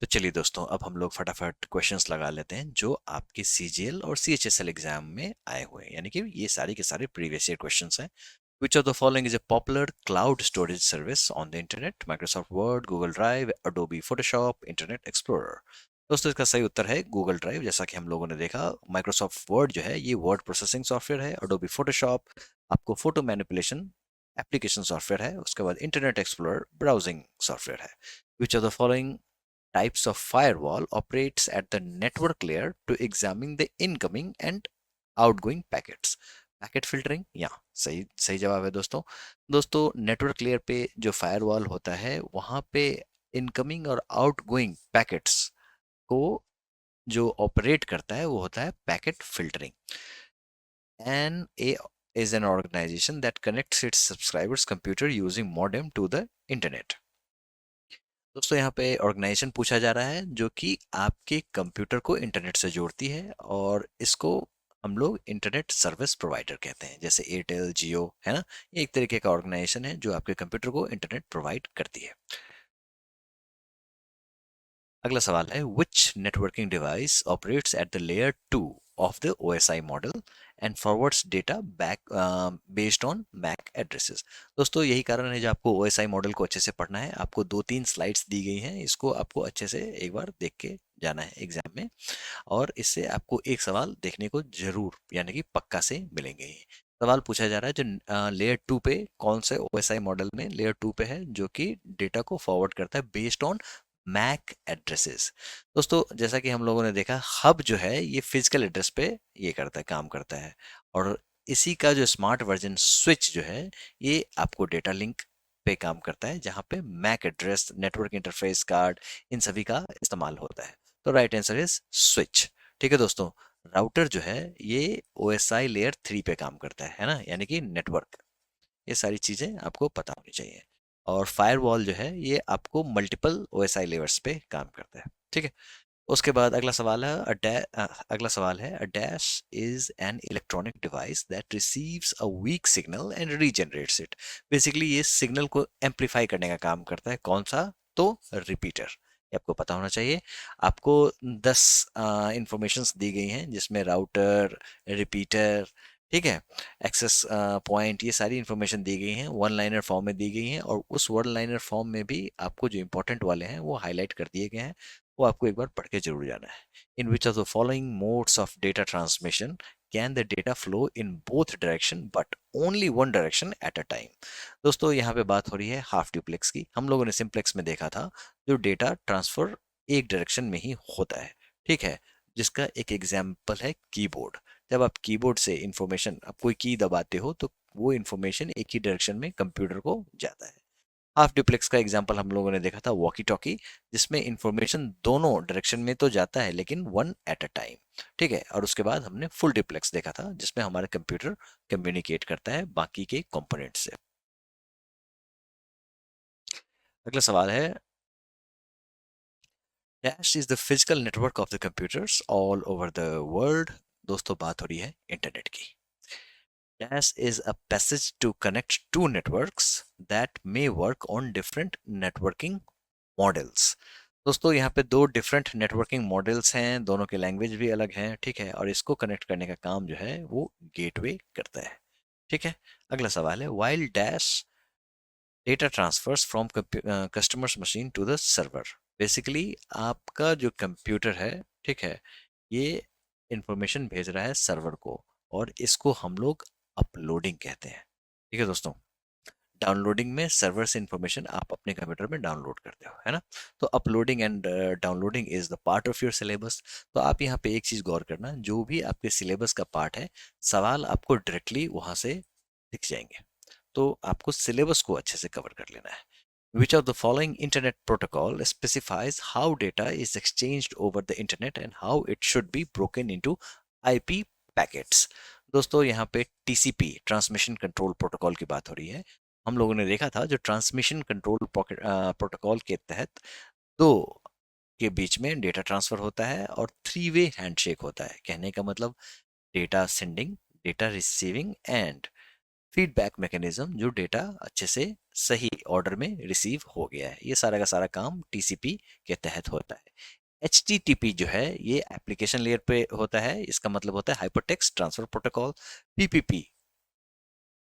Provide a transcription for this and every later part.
तो चलिए दोस्तों, अब हम लोग फटाफट क्वेश्चंस लगा लेते हैं जो आपके सीजीएल और सीएचएसएल एग्जाम में आए हुए हैं, यानी कि ये सारी के सारे प्रीवियस ईयर क्वेश्चंस हैं। Which of the following is a popular cloud storage service on the internet? Microsoft Word, Google Drive, Adobe Photoshop, Internet Explorer। दोस्तों इसका सही उत्तर है गूगल ड्राइव। जैसा कि हम लोगों ने देखा, माइक्रोसॉफ्ट वर्ड जो है ये वर्ड प्रोसेसिंग सॉफ्टवेयर है। अडोबी फोटोशॉप आपको फोटो मैनिपुलेशन एप्लीकेशन सॉफ्टवेयर है। उसके बाद इंटरनेट एक्सप्लोरर ब्राउजिंग सॉफ्टवेयर है। Which of the following types of firewall operates at the network layer to examine the incoming and outgoing packets? Packet filtering, या सही सही जवाब है दोस्तों। दोस्तों नेटवर्क लेयर पे जो फायरवॉल होता है वहां पे इनकमिंग और आउटगोइंग पैकेट्स को जो ऑपरेट करता है वो होता है packet filtering. N A is an organization that connects its subscribers computer using modem to the internet। दोस्तों यहाँ पे ऑर्गेनाइजेशन पूछा जा रहा है जो कि आपके कंप्यूटर को इंटरनेट से जोड़ती है, और इसको हम लोग इंटरनेट सर्विस प्रोवाइडर कहते हैं, जैसे एयरटेल जियो है ना। ये एक तरीके का ऑर्गेनाइजेशन है जो आपके कंप्यूटर को इंटरनेट प्रोवाइड करती है। अगला सवाल है, which networking device operates at the layer 2 of the OSI model and forwards data back based on MAC addresses? दोस्तों यही कारण है जो आपको ओएसआई मॉडल को अच्छे से पढ़ना है। आपको 2-3 स्लाइड्स दी गई हैं, इसको आपको अच्छे से एक बार देख के जाना है एग्जाम में, और इससे आपको एक सवाल देखने को जरूर यानी कि पक्का से मिलेंगे ही। सवाल पूछा जा रहा है जो लेयर 2 पे कौन से ओएसआई मॉडल में लेयर 2 पे है जो कि डेटा को फॉरवर्ड करता है बेस्ड ऑन मैक एड्रेसेस। दोस्तों जैसा कि हम लोगों ने देखा, हब जो है ये फिजिकल एड्रेस पे ये करता है, काम करता है, और इसी का जो स्मार्ट वर्जन स्विच जो है ये आपको डेटा लिंक पे काम करता है, जहाँ पे MAC address, network interface card, इन सभी का इस्तेमाल होता है। तो राइट आंसर इज स्विच। ठीक है दोस्तों, राउटर जो है ये ओएसआई लेयर 3 पे काम करता है ना, यानी कि नेटवर्क। ये सारी चीजें आपको पता होनी चाहिए। और फायरवॉल जो है ये आपको मल्टीपल ओएसआई लेयर्स पे काम करता है। ठीक है। उसके बाद अगला सवाल है अगला सवाल है, a dash is an electronic device that receives a weak signal and regenerates it. Basically ये सिग्नल को एम्पलीफाई करने का काम करता है। कौन सा? तो रिपीटर। ये आपको पता होना चाहिए। आपको 10 इंफॉर्मेशंस दी गई हैं जिसमें राउटर, रिपीटर, ठीक है, एक्सेस पॉइंट, ये सारी इंफॉर्मेशन दी गई हैं, वन लाइनर फॉर्म में दी गई हैं, और उस वन लाइनर फॉर्म में भी आपको जो इंपॉर्टेंट वाले हैं वो हाईलाइट कर दिए गए हैं। वो आपको एक बार पढ़ के जरूर जाना है। In which of the following modes of data transmission can the data flow in both direction but only one direction at a time? दोस्तों यहाँ पे बात हो रही है हाफ ड्यूप्लेक्स की। हम लोगों ने सिंप्लेक्स में देखा था जो डेटा ट्रांसफर एक डायरेक्शन में ही होता है, ठीक है, जिसका एक एग्जाम्पल है कीबोर्ड। जब आप कीबोर्ड से इंफॉर्मेशन, आप कोई की दबाते हो तो वो इंफॉर्मेशन एक ही डायरेक्शन में कंप्यूटर को जाता है। हाफ डुप्लेक्स का एग्जांपल हम लोगों ने देखा था वॉकी टॉकी, जिसमें इंफॉर्मेशन दोनों डायरेक्शन में तो जाता है लेकिन वन एट अ टाइम। ठीक है। और उसके बाद हमने फुल डुप्लेक्स देखा था जिसमें हमारा कंप्यूटर कम्युनिकेट करता है बाकी के कंपोनेंट से। अगला सवाल है, dash is the physical network of the computers all over the world? दोस्तों बात हो रही है इंटरनेट की। Dash is a passage to connect two networks that may work on different networking models। दोस्तों यहाँ पे दो डिफरेंट नेटवर्किंग मॉडल्स हैं, दोनों की लैंग्वेज भी अलग है, ठीक है, और इसको कनेक्ट करने का काम जो है वो गेटवे करता है। ठीक है। अगला सवाल है, while dash data transfers from customer's machine to the server? Basically आपका जो कंप्यूटर है, ठीक है, ये इंफॉर्मेशन भेज रहा है सर्वर को, और इसको हम लोग अपलोडिंग कहते हैं। ठीक है दोस्तों, डाउनलोडिंग में सर्वर से इंफॉर्मेशन आप अपने कंप्यूटर में डाउनलोड करते हो, है ना। तो uploading and downloading is the part of your syllabus. तो आप यहाँ पे एक चीज गौर करना, जो भी आपके सिलेबस का पार्ट है, सवाल आपको डायरेक्टली वहां से दिख जाएंगे, तो आपको सिलेबस को अच्छे से कवर कर लेना है। Which of the following internet protocol specifies how data is exchanged over the internet and how it should be broken into IP packets? दोस्तों यहाँ पे TCP, ट्रांसमिशन कंट्रोल प्रोटोकॉल की बात हो रही है। हम लोगों ने देखा था जो ट्रांसमिशन कंट्रोल प्रोटोकॉल के तहत दो के बीच में डेटा ट्रांसफर होता है और थ्री वे हैंडशेक होता है। कहने का मतलब data sending, data receiving end feedback mechanism, जो डेटा अच्छे से सही ऑर्डर में रिसीव हो गया है। ये सारा का सारा काम टीसीपी के तहत होता है। HTTP जो है ये एप्लीकेशन लेयर पे होता है, इसका मतलब होता है हाइपरटेक्स्ट ट्रांसफर प्रोटोकॉल। PPP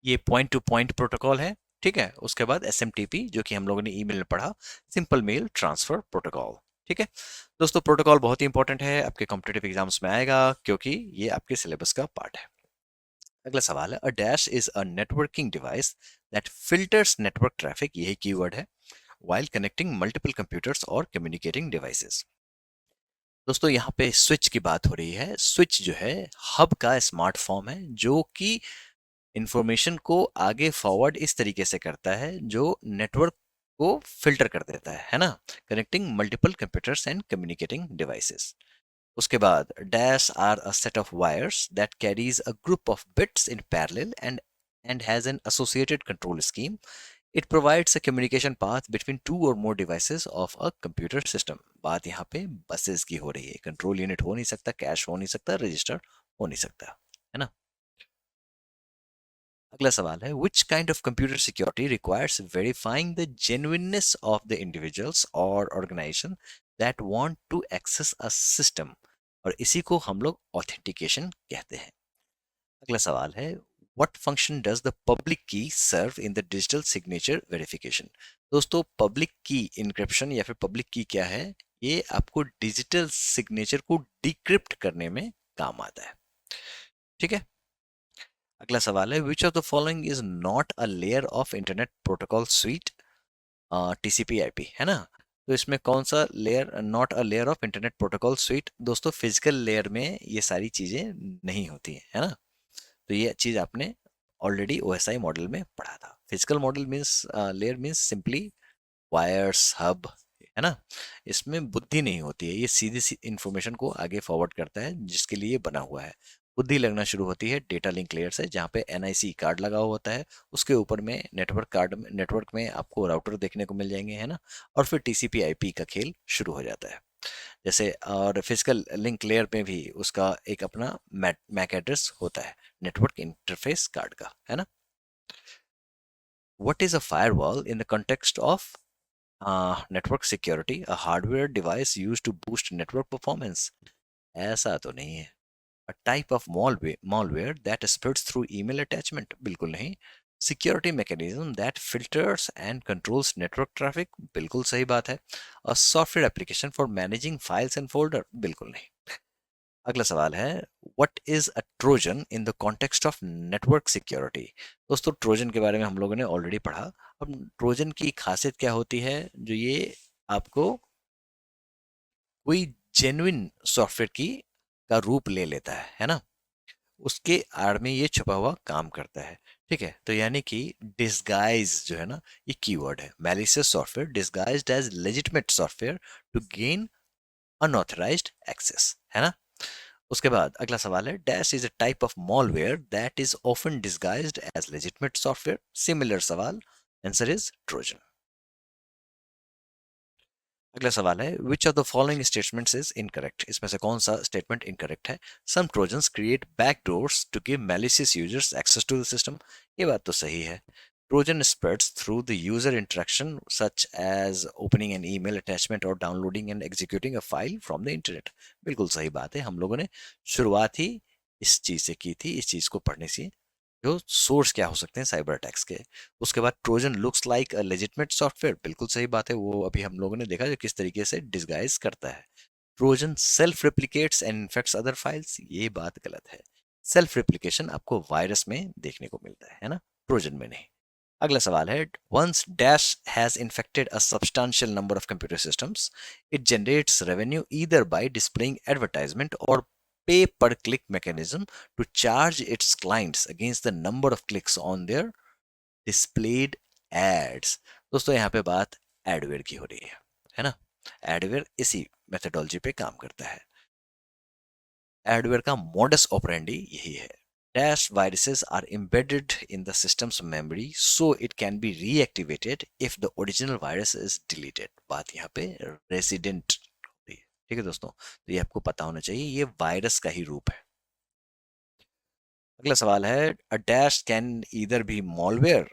ये पॉइंट टू पॉइंट प्रोटोकॉल है, ठीक है। उसके बाद SMTP जो कि हम लोगों ने ईमेल में पढ़ा, सिंपल मेल ट्रांसफर प्रोटोकॉल, ठीक है। दोस्तों प्रोटोकॉल बहुत ही इंपॉर्टेंट है, आपके कॉम्पिटेटिव एग्जाम्स में आएगा क्योंकि ये आपके सिलेबस का पार्ट है। अगला सवाल है, a dash is a networking device that filters network traffic, यही कीवर्ड है, while connecting multiple computers or communicating devices। दोस्तों यहाँ पे स्विच की बात हो रही है। स्विच जो है हब का स्मार्ट फॉर्म है जो कि इंफॉर्मेशन को आगे फॉरवर्ड इस तरीके से करता है जो नेटवर्क को फिल्टर कर देता है ना, connecting multiple computers and communicating devices. उसके बाद dash are a set of wires that carries a group of bits in parallel and has an associated control scheme. It provides a communication path between two or more devices of a computer system. बात यहाँ पे buses की हो रही है, control unit हो नहीं सकता, कैश हो नहीं सकता, रजिस्टर हो नहीं सकता, है ना। अगला सवाल है, which kind of computer security requires verifying the genuineness of the individuals or organisation that want to access a system, और इसी को हम लोग ऑथेंटिकेशन कहते हैं। अगला सवाल है, what function does the public key serve in the digital signature verification. दोस्तों पब्लिक की इंक्रिप्शन या फिर पब्लिक की क्या है, ये आपको डिजिटल सिग्नेचर को डिक्रिप्ट करने में काम आता है, ठीक है। अगला सवाल है, which of the following is not a layer of internet protocol sweet, TCP/IP, है ना। तो इसमें कौन सा layer not a layer of internet protocol sweet. दोस्तों फिजिकल लेयर में ये सारी चीजें नहीं होती हैं, है ना। तो ये चीज आपने ऑलरेडी OSI मॉडल में पढ़ा था। Physical model means layer means simply wires hub, है ना। इसमें बुद्धि नहीं होती है, ये सीधी सी इंफॉर्मेशन को आगे फॉरवर्ड करता है जिसके लिए बना हुआ है। बुद्धि लगना शुरू होती है डेटा लिंक लेयर से, जहाँ पे NIC कार्ड लगा हुआ होता है, उसके ऊपर में नेटवर्क कार्ड में, नेटवर्क में आपको राउटर देखने को मिल जाएंगे, है ना। और फिर TCP/IP का खेल शुरू हो जाता है। जैसे और फिजिकल लिंक लेयर में भी उसका एक अपना मैक एड्रेस होता है, नेटवर्क इंटरफेस कार्ड का, है ना। What is a firewall in the context of network security, a hardware device used to boost network performance. ऐसा तो नहीं है। A type of malware that spreads through email attachment, बिल्कुल नहीं। Security mechanism that filters and controls network traffic, बिल्कुल सही बात है। A software application for managing files and folder, बिल्कुल नहीं। अगला सवाल है, what is a Trojan in the context of network security. दोस्तों ट्रोजन के बारे में हम लोगों ने ऑलरेडी पढ़ा। अब ट्रोजन की खासियत क्या होती है, जो ये आपको कोई जेन्युइन सॉफ्टवेयर की का रूप ले लेता है ना, उसके आड़ में ये छुपा हुआ काम करता है, ठीक है। तो यानी कि डिसगाइज जो है ना, ये कीवर्ड है। Malicious software disguised as legitimate software to gain unauthorised access, है ना। उसके बाद अगला सवाल है, dash is a type of malware that is often disguised as legitimate software. Similar सवाल, आंसर इज ट्रोजन। अगला सवाल है, which of the following statements is incorrect. इसमें से कौन सा स्टेटमेंट इनकरेक्ट है। Some Trojans create backdoors to give malicious users access to the system, ये बात तो सही है। Trojan spreads through the user interaction such as opening an email attachment or downloading and executing a file from the internet, बिल्कुल सही बात है। हम लोगों ने शुरुआत ही इस चीज से की थी, इस चीज को पढ़ने से जो सोर्स क्या हो सकते हैं साइबर अटैक्स के। उसके बाद ट्रोजन लुक्स लाइक अ लेजिटमेट सॉफ्टवेयर, बिल्कुल सही बात है, वो अभी हम लोगों ने देखा जो किस तरीके से डिस्गाइज करता है। Trojan self replicates and infects other files, ये बात गलत है। सेल्फ रेप्लिकेशन आपको वायरस में देखने को मिलता है ना, ट्रोजन में नहीं। अगला सवाल है, once dash has infected a substantial number of computer systems, it generates revenue either by displaying advertisement or pay per click mechanism to charge its clients against the number of clicks on their displayed ads। दोस्तों यहाँ पे बात adware की हो रही है ना। Adware इसी मेथोडोलॉजी पे काम करता है। एडवेयर का मोडस ऑपरेंडी यही है। Dash viruses are embedded in the system's memory so it can be reactivated if the original virus is deleted। बात यहाँ पे रेसिडेंट होती है, ठीक है दोस्तों। तो ये आपको पता होना चाहिए, ये वायरस का ही रूप है। अगला सवाल है, a dash can either be malware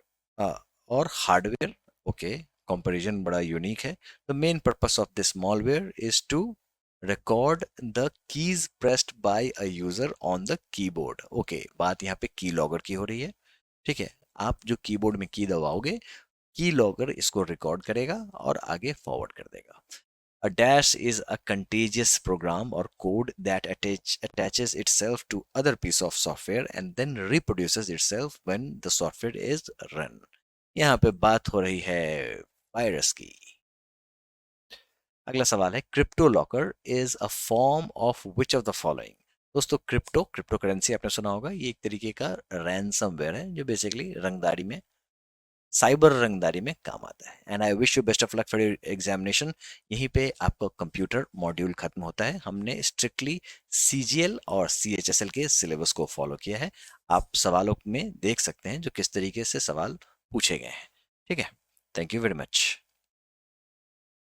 or hardware. Okay, comparison बड़ा यूनिक है। The main purpose of this malware is to record the keys pressed by a user on the keyboard. Okay, बात यहाँ पे की लॉगर की हो रही है। ठीक है, आप जो कीबोर्ड में की दबाओगे, की लॉगर इसको रिकॉर्ड करेगा और आगे फॉरवर्ड कर देगा। A dash is a contagious program or code that attaches itself to other piece of software and then reproduces itself when the software is run. यहाँ पे बात हो रही है वायरस की। अगला सवाल है, crypto locker is a form of which of the following. दोस्तों, क्रिप्टो करेंसी आपने सुना होगा, ये एक तरीके का रैनसमवेयर है जो बेसिकली रंगदारी में, साइबर रंगदारी में काम आता है। And I wish you best of luck for your examination. यहीं पे आपका कंप्यूटर मॉड्यूल खत्म होता है। हमने स्ट्रिक्टली सीजीएल और सीएचएसएल के सिलेबस को फॉलो किया है। आप सवालों में देख सकते हैं जो किस तरीके से सवाल पूछे गए हैं। ठीक है, थैंक यू वेरी मच।